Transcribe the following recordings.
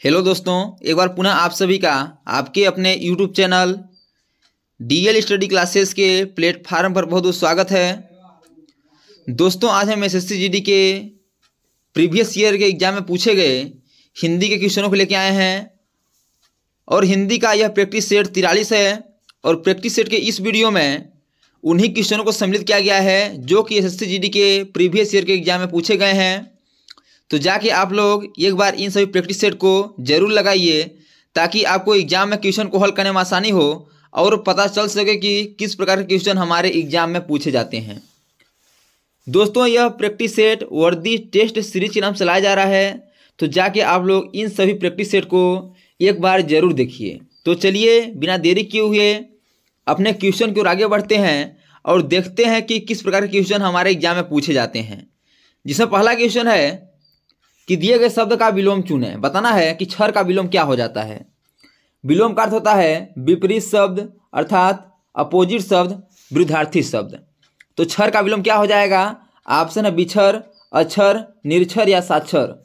Hello दोस्तों, एक बार पुनः आप सभी का आपके अपने YouTube channel DL study classes के प्लेटफार्म पर बहुत बहुत स्वागत है। दोस्तों, आज हम एसएससी जीडी के प्रीवियस ईयर के एग्जाम में पूछे गए हिंदी के क्वेश्चनों को लेके आए हैं और हिंदी का यह प्रैक्टिस सेट 43 है और प्रैक्टिस सेट के इस वीडियो में उन्हीं क्वेश्चनों को सम्मिलित किया गया है जो कि एसएससी जीडी के प्रीवियस ईयर के एग्जाम में पूछे गए हैं। तो जाके आप लोग एक बार इन सभी प्रैक्टिस सेट को जरूर लगाइए ताकि आपको एग्जाम में क्वेश्चन को हल करने में आसानी हो और पता चल सके कि किस प्रकार के क्वेश्चन हमारे एग्जाम में पूछे जाते हैं। दोस्तों, यह प्रैक्टिस सेट वर्दी टेस्ट सीरीज के नाम चलाया जा रहा है, तो जाके आप लोग इन सभी प्रैक्टिस सेट को एक बार जरूर देखिए। तो चलिए बिना देरी किए हुए अपने क्वेश्चन की ओर आगे बढ़ते हैं और देखते हैं कि किस प्रकार के क्वेश्चन हमारे एग्जाम में पूछे जाते हैं। जिसमें पहला क्वेश्चन है कि दिए गए शब्द का विलोम चुनें। बताना है कि क्षर का विलोम क्या हो जाता है। विलोम का अर्थ होता है विपरीत शब्द अर्थात अपोजिट शब्द, विरुद्धार्थी शब्द। तो क्षर का विलोम क्या हो जाएगा? ऑप्शन है बिछर, अक्षर, निरक्षर या साक्षर।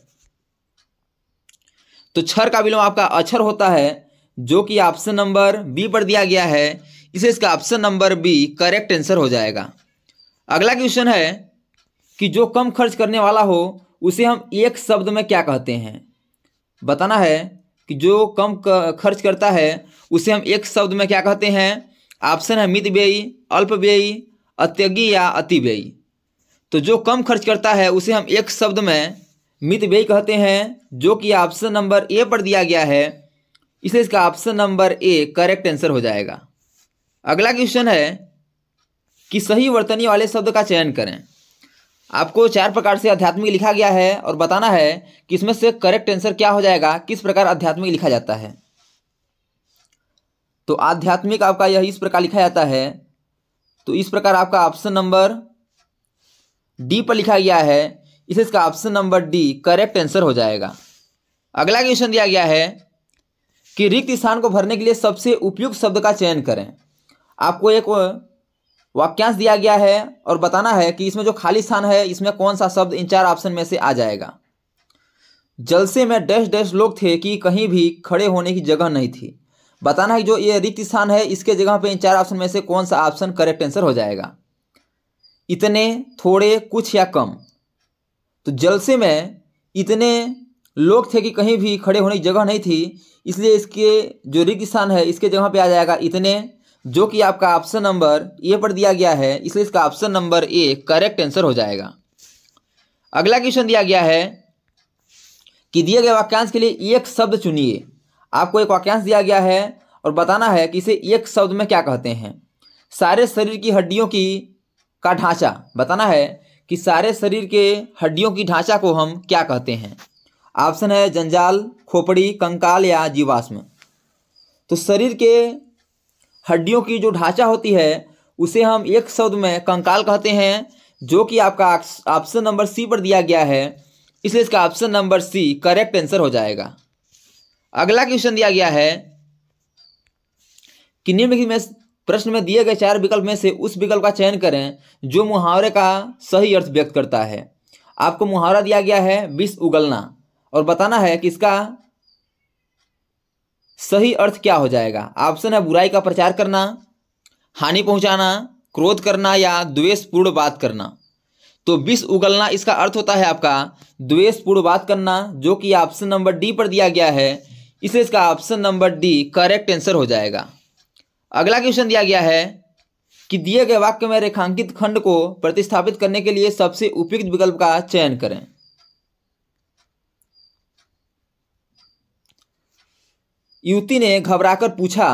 तो क्षर का विलोम आपका अक्षर होता है जो कि ऑप्शन नंबर बी पर दिया गया है, इसे इसका option number B correct answer हो जाएगा। अगला क्वेश्चन है कि जो कम खर्च करने वाला हो उसे हम एक शब्द में क्या कहते हैं। बताना है कि जो कम खर्च करता है उसे हम एक शब्द में क्या कहते हैं। ऑप्शन है मितव्ययी, अल्पव्ययी, अत्यज्ञी या अतिव्ययी। तो जो कम खर्च करता है उसे हम एक शब्द में मितव्ययी कहते हैं जो कि ऑप्शन नंबर ए पर दिया गया है, इसलिए इसका option number A correct answer हो जाएगा। अगला क्वेश्चन है कि सही वर्तनी वाले शब्द का चयन करें। आपको 4 प्रकार से आध्यात्मिक लिखा गया है और बताना है कि इसमें से करेक्ट आंसर क्या हो जाएगा, किस प्रकार आध्यात्मिक लिखा जाता है। तो आध्यात्मिक आपका यह इस प्रकार लिखा जाता है, तो इस प्रकार आपका ऑप्शन नंबर डी पर लिखा गया है, इसे इसका option number D correct answer हो जाएगा। अगला क्वेश्चन दिया गया है कि रिक्त स्थान को भरने के लिए सबसे उपयुक्त शब्द का चयन करें। आपको एक वाक्यांश दिया गया है और बताना है कि इसमें जो खाली स्थान है इसमें कौन सा शब्द इन 4 ऑप्शन में से आ जाएगा। जलसे में डैश डैश लोग थे कि कहीं भी खड़े होने की जगह नहीं थी। बताना है कि जो ये रिक्त स्थान है इसके जगह पे इन 4 ऑप्शन में से कौन सा ऑप्शन करेक्ट आंसर हो जाएगा। इतने, थोड़े, कुछ या कम। तो जलसे में इतने लोग थे कि कहीं भी खड़े होने की जगह नहीं थी, इसलिए इसके जो रिक्त स्थान है इसके जगह पे आ जाएगा इतने, जो कि आपका ऑप्शन नंबर ए पर दिया गया है, इसलिए इसका option number A correct answer हो जाएगा। अगला क्वेश्चन दिया गया है कि दिए गए वाक्यांश के लिए एक शब्द चुनिए। आपको एक वाक्यांश दिया गया है और बताना है कि इसे एक शब्द में क्या कहते हैं। सारे शरीर की हड्डियों का ढांचा। बताना है कि सारे शरीर के हड्डियों की ढांचा को हम क्या कहते हैं। ऑप्शन है जंजाल, खोपड़ी, कंकाल या जीवाश्म। तो शरीर के हड्डियों की जो ढांचा होती है उसे हम एक शब्द में कंकाल कहते हैं, जो कि आपका ऑप्शन नंबर सी पर दिया गया है, इसलिए इसका option number C correct answer हो जाएगा। अगला क्वेश्चन दिया गया है कि निम्नलिखित में प्रश्न में दिए गए 4 विकल्प में से उस विकल्प का चयन करें जो मुहावरे का सही अर्थ व्यक्त करता है। आपको मुहावरा दिया गया है विष उगलना और बताना है कि इसका सही अर्थ क्या हो जाएगा। ऑप्शन है बुराई का प्रचार करना, हानि पहुंचाना, क्रोध करना या द्वेषपूर्ण बात करना। तो विष उगलना इसका अर्थ होता है आपका द्वेषपूर्ण बात करना, जो कि ऑप्शन नंबर डी पर दिया गया है, इसलिए इसका option number D correct answer हो जाएगा। अगला क्वेश्चन दिया गया है कि दिए गए वाक्य में रेखांकित खंड को प्रतिस्थापित करने के लिए सबसे उपयुक्त विकल्प का चयन करें। युवती ने घबराकर पूछा।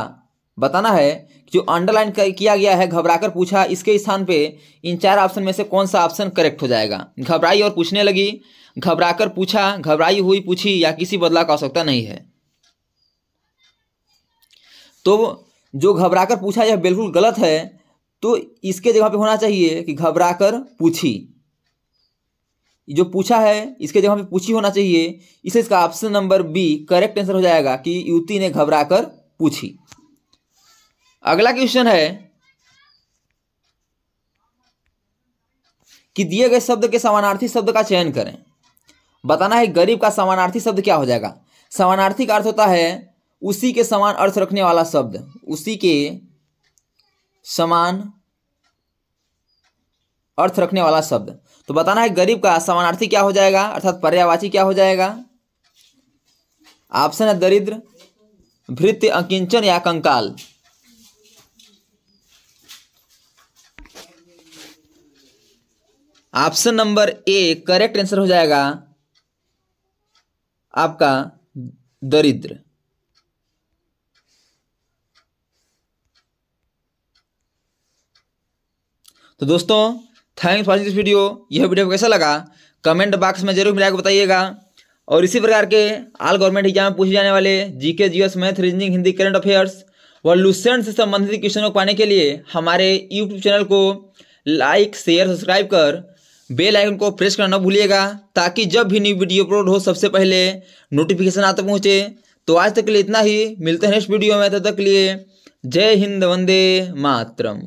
बताना है कि जो अंडरलाइन किया गया है घबराकर पूछा, इसके स्थान पे इन 4 ऑप्शन में से कौन सा ऑप्शन करेक्ट हो जाएगा। घबराई और पूछने लगी, घबराकर पूछा, घबराई हुई पूछी या किसी बदलाव की आवश्यकता नहीं है। तो जो घबराकर पूछा यह बिल्कुल गलत है, तो इसके जगह पे होना चाहिए कि घबराकर पूछी। जो पूछा है इसके जगह पे पूछी होना चाहिए, इसलिए इसका option number B correct answer हो जाएगा कि युवती ने घबराकर पूछी। अगला क्वेश्चन है कि दिए गए शब्द के समानार्थी शब्द का चयन करें। बताना है गरीब का समानार्थी शब्द क्या हो जाएगा। समानार्थी का अर्थ होता है उसी के समान अर्थ रखने वाला शब्द, उसी के समान अर्थ रखने वाला शब्द। तो बताना है गरीब का समानार्थी क्या हो जाएगा, अर्थात पर्यायवाची क्या हो जाएगा। ऑप्शन है दरिद्र, भृत्य, अकिंचन या कंकाल। Option number A correct answer हो जाएगा आपका दरिद्र। तो दोस्तों थैंक्स फॉर दिस वीडियो। यह वीडियो कैसा लगा कमेंट बॉक्स में जरूर मिला के बताइएगा। और इसी प्रकार के ऑल गवर्नमेंट एग्जाम में पूछे जाने वाले GK, GS, math, reasoning, Hindi, current affairs व लुसेंट से संबंधित क्वेश्चनों को पाने के लिए हमारे यूट्यूब चैनल को लाइक, शेयर, सब्सक्राइब कर बेल आइकन को प्रेस करना न भूलिएगा, ताकि जब भी न्यू वीडियो अपलोड हो सबसे पहले नोटिफिकेशन आता पहुँचे। तो आज तक के लिए इतना ही, मिलते हैं नेक्स्ट वीडियो में, तब तक के लिए जय हिंद, वंदे मातरम।